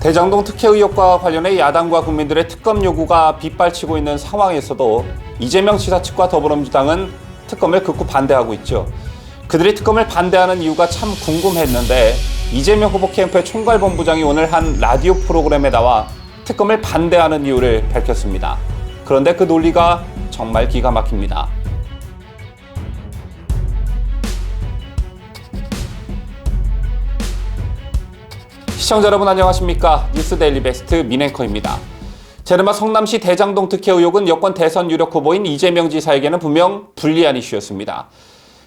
대장동 특혜 의혹과 관련해 야당과 국민들의 특검 요구가 빗발치고 있는 상황에서도 이재명 지사 측과 더불어민주당은 특검을 극구 반대하고 있죠. 그들이 특검을 반대하는 이유가 참 궁금했는데 이재명 후보 캠프의 총괄본부장이 오늘 한 라디오 프로그램에 나와 특검을 반대하는 이유를 밝혔습니다. 그런데 그 논리가 정말 기가 막힙니다. 시청자 여러분 안녕하십니까? 뉴스데일리 베스트 민앵커입니다. 이른바 성남시 대장동 특혜 의혹은 여권 대선 유력 후보인 이재명 지사에게는 분명 불리한 이슈였습니다.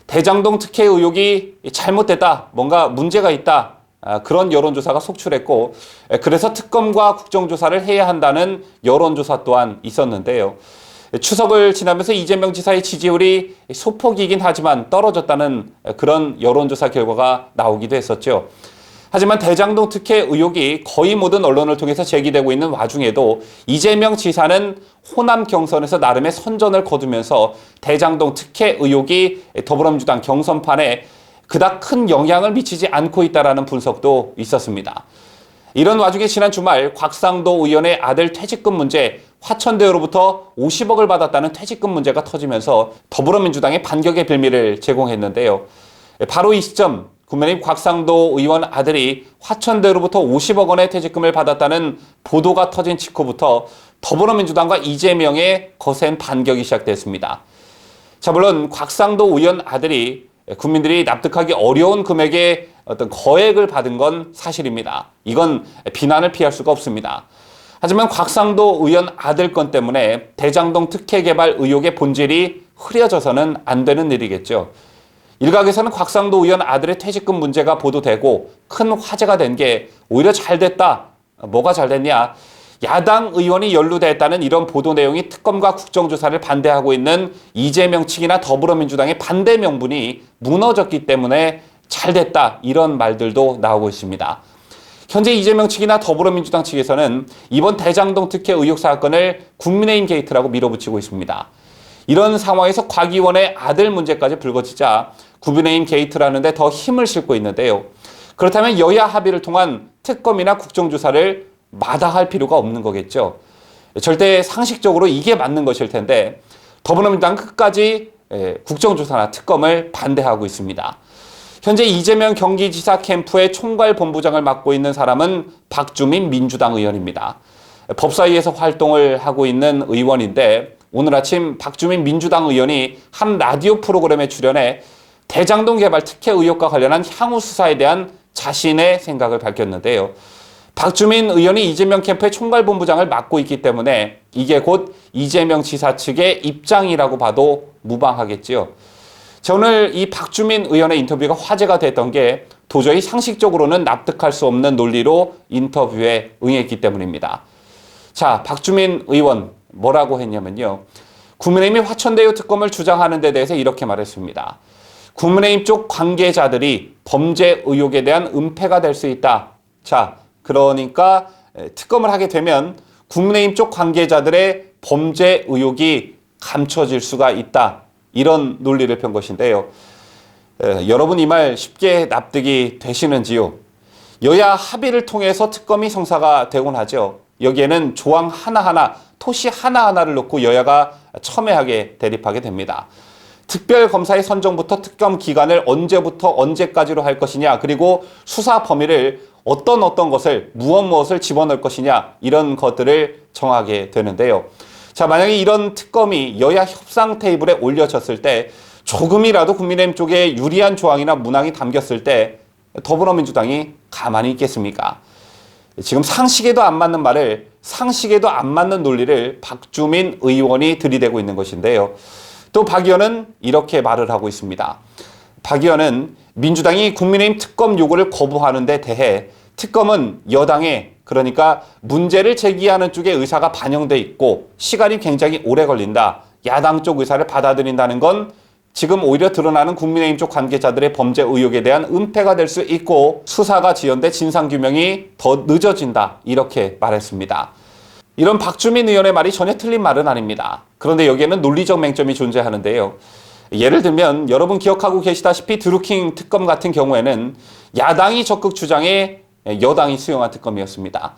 대장동 특혜 의혹이 잘못됐다, 뭔가 문제가 있다, 그런 여론조사가 속출했고, 그래서 특검과 국정조사를 해야 한다는 여론조사 또한 있었는데요. 추석을 지나면서 이재명 지사의 지지율이 소폭이긴 하지만 떨어졌다는 그런 여론조사 결과가 나오기도 했었죠. 하지만 대장동 특혜 의혹이 거의 모든 언론을 통해서 제기되고 있는 와중에도 이재명 지사는 호남 경선에서 나름의 선전을 거두면서 대장동 특혜 의혹이 더불어민주당 경선판에 그닥 큰 영향을 미치지 않고 있다는 분석도 있었습니다. 이런 와중에 지난 주말 곽상도 의원의 아들 퇴직금 문제, 화천대유로부터 50억을 받았다는 퇴직금 문제가 터지면서 더불어민주당의 반격의 빌미를 제공했는데요. 바로 이 시점 국민의힘 곽상도 의원 아들이 화천대유로부터 50억 원의 퇴직금을 받았다는 보도가 터진 직후부터 더불어민주당과 이재명의 거센 반격이 시작됐습니다. 자, 물론 곽상도 의원 아들이 국민들이 납득하기 어려운 금액의 어떤 거액을 받은 건 사실입니다. 이건 비난을 피할 수가 없습니다. 하지만 곽상도 의원 아들 건 때문에 대장동 특혜 개발 의혹의 본질이 흐려져서는 안 되는 일이겠죠. 일각에서는 곽상도 의원 아들의 퇴직금 문제가 보도되고 큰 화제가 된 게 오히려 잘 됐다. 뭐가 잘 됐냐? 야당 의원이 연루됐다는 이런 보도 내용이 특검과 국정조사를 반대하고 있는 이재명 측이나 더불어민주당의 반대 명분이 무너졌기 때문에 잘 됐다. 이런 말들도 나오고 있습니다. 현재 이재명 측이나 더불어민주당 측에서는 이번 대장동 특혜 의혹 사건을 국민의힘 게이트라고 밀어붙이고 있습니다. 이런 상황에서 곽 의원의 아들 문제까지 불거지자 국민의힘 게이트라는 데 더 힘을 싣고 있는데요. 그렇다면 여야 합의를 통한 특검이나 국정조사를 마다할 필요가 없는 거겠죠. 절대 상식적으로 이게 맞는 것일 텐데 더불어민주당은 끝까지 국정조사나 특검을 반대하고 있습니다. 현재 이재명 경기지사 캠프의 총괄본부장을 맡고 있는 사람은 박주민 민주당 의원입니다. 법사위에서 활동을 하고 있는 의원인데 오늘 아침 박주민 민주당 의원이 한 라디오 프로그램에 출연해 대장동 개발 특혜 의혹과 관련한 향후 수사에 대한 자신의 생각을 밝혔는데요. 박주민 의원이 이재명 캠프의 총괄본부장을 맡고 있기 때문에 이게 곧 이재명 지사 측의 입장이라고 봐도 무방하겠지요. 자, 오늘 이 박주민 의원의 인터뷰가 화제가 됐던 게 도저히 상식적으로는 납득할 수 없는 논리로 인터뷰에 응했기 때문입니다. 자, 박주민 의원 뭐라고 했냐면요. 국민의힘이 화천대유 특검을 주장하는 데 대해서 이렇게 말했습니다. 국민의힘 쪽 관계자들이 범죄 의혹에 대한 은폐가 될 수 있다. 자, 그러니까 특검을 하게 되면 국민의힘 쪽 관계자들의 범죄 의혹이 감춰질 수가 있다. 이런 논리를 편 것인데요. 여러분 이 말 쉽게 납득이 되시는지요? 여야 합의를 통해서 특검이 성사가 되곤 하죠. 여기에는 조항 하나하나, 토시 하나하나를 놓고 여야가 첨예하게 대립하게 됩니다. 특별검사의 선정부터 특검 기간을 언제부터 언제까지로 할 것이냐, 그리고 수사 범위를 어떤 것을, 무엇을 집어넣을 것이냐, 이런 것들을 정하게 되는데요. 자, 만약에 이런 특검이 여야 협상 테이블에 올려졌을 때 조금이라도 국민의힘 쪽에 유리한 조항이나 문항이 담겼을 때 더불어민주당이 가만히 있겠습니까? 지금 상식에도 안 맞는 말을, 상식에도 안 맞는 논리를 박주민 의원이 들이대고 있는 것인데요. 또 박 의원은 이렇게 말을 하고 있습니다. 박 의원은 민주당이 국민의힘 특검 요구를 거부하는 데 대해 특검은 여당의, 그러니까 문제를 제기하는 쪽의 의사가 반영돼 있고 시간이 굉장히 오래 걸린다. 야당 쪽 의사를 받아들인다는 건 지금 오히려 드러나는 국민의힘 쪽 관계자들의 범죄 의혹에 대한 은폐가 될 수 있고 수사가 지연돼 진상규명이 더 늦어진다. 이렇게 말했습니다. 이런 박주민 의원의 말이 전혀 틀린 말은 아닙니다. 그런데 여기에는 논리적 맹점이 존재하는데요. 예를 들면 여러분 기억하고 계시다시피 드루킹 특검 같은 경우에는 야당이 적극 주장해 여당이 수용한 특검이었습니다.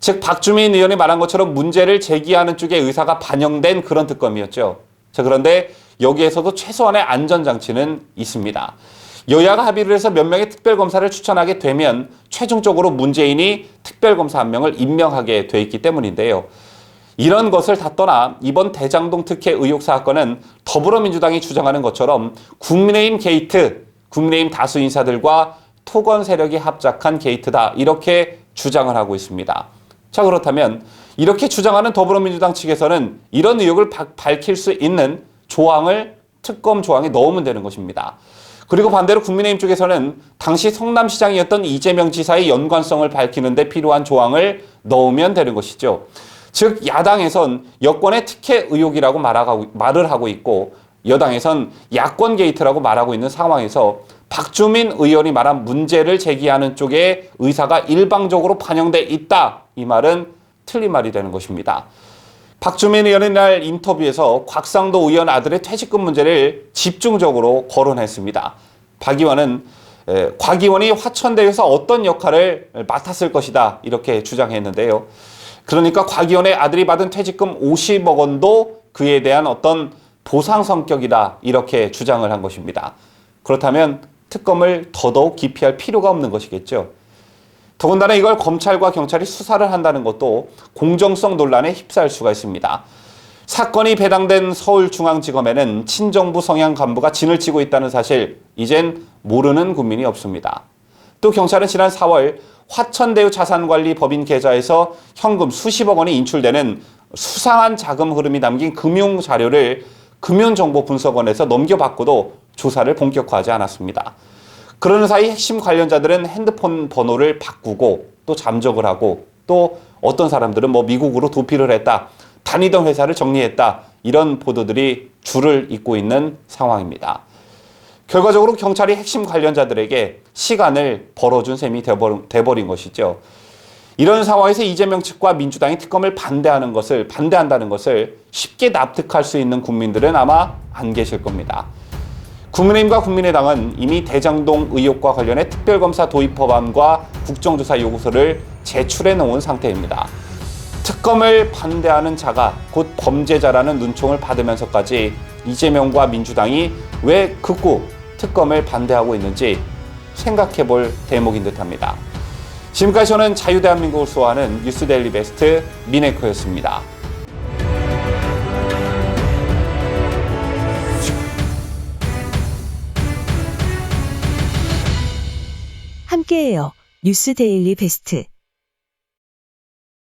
즉 박주민 의원이 말한 것처럼 문제를 제기하는 쪽의 의사가 반영된 그런 특검이었죠. 자, 그런데 여기에서도 최소한의 안전장치는 있습니다. 여야가 합의를 해서 몇 명의 특별검사를 추천하게 되면 최종적으로 문재인이 특별검사 한 명을 임명하게 돼 있기 때문인데요. 이런 것을 다 떠나 이번 대장동 특혜 의혹 사건은 더불어민주당이 주장하는 것처럼 국민의힘 게이트, 국민의힘 다수 인사들과 토건 세력이 합작한 게이트다, 이렇게 주장을 하고 있습니다. 자, 그렇다면 이렇게 주장하는 더불어민주당 측에서는 이런 의혹을 밝힐 수 있는 조항을 특검 조항에 넣으면 되는 것입니다. 그리고 반대로 국민의힘 쪽에서는 당시 성남시장이었던 이재명 지사의 연관성을 밝히는 데 필요한 조항을 넣으면 되는 것이죠. 즉 야당에선 여권의 특혜 의혹이라고 말을 하고 있고 여당에선 야권 게이트라고 말하고 있는 상황에서 박주민 의원이 말한 문제를 제기하는 쪽의 의사가 일방적으로 반영돼 있다, 이 말은 틀린 말이 되는 것입니다. 박주민 의원은 날 인터뷰에서 곽상도 의원 아들의 퇴직금 문제를 집중적으로 거론했습니다. 박 의원은 곽 의원이 화천대유에서 어떤 역할을 맡았을 것이다, 이렇게 주장했는데요. 그러니까 곽 의원의 아들이 받은 퇴직금 50억 원도 그에 대한 어떤 보상 성격이다, 이렇게 주장을 한 것입니다. 그렇다면 특검을 더더욱 기피할 필요가 없는 것이겠죠. 더군다나 이걸 검찰과 경찰이 수사를 한다는 것도 공정성 논란에 휩싸일 수가 있습니다. 사건이 배당된 서울중앙지검에는 친정부 성향 간부가 진을 치고 있다는 사실, 이젠 모르는 국민이 없습니다. 또 경찰은 지난 4월 화천대유 자산관리법인 계좌에서 현금 수십억 원이 인출되는 수상한 자금 흐름이 담긴 금융 자료를 금융정보분석원에서 넘겨받고도 조사를 본격화하지 않았습니다. 그러는 사이 핵심 관련자들은 핸드폰 번호를 바꾸고 또 잠적을 하고 또 어떤 사람들은 미국으로 도피를 했다, 다니던 회사를 정리했다, 이런 보도들이 줄을 잇고 있는 상황입니다. 결과적으로 경찰이 핵심 관련자들에게 시간을 벌어준 셈이 돼버린 것이죠. 이런 상황에서 이재명 측과 민주당이 특검을 반대한다는 것을 쉽게 납득할 수 있는 국민들은 아마 안 계실 겁니다. 국민의힘과 국민의당은 이미 대장동 의혹과 관련해 특별검사 도입 법안과 국정조사 요구서를 제출해 놓은 상태입니다. 특검을 반대하는 자가 곧 범죄자라는 눈총을 받으면서까지 이재명과 민주당이 왜 극구 특검을 반대하고 있는지 생각해 볼 대목인 듯합니다. 지금까지 저는 자유대한민국을 수호하는 뉴스데일리 베스트 민앵커였습니다. 함께해요. 뉴스데일리 베스트.